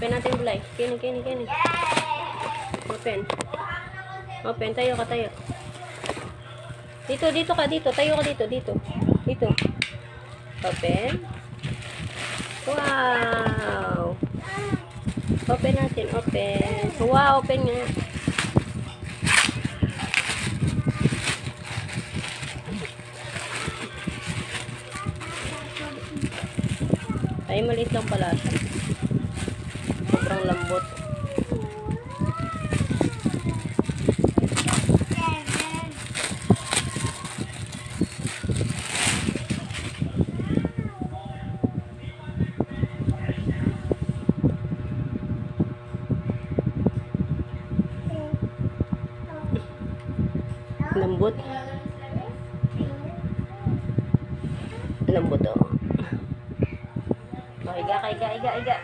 Open natin bulay. Kini. Open. Open. Tayo ka, tayo. Dito ka, dito. Tayo ka dito, dito. Dito. Open. Wow. Open natin, open. Wow, open nga. Ay, maliit lang pala siya. Sobrang lambot. Lambot. Lambot, oh. Oh, iga.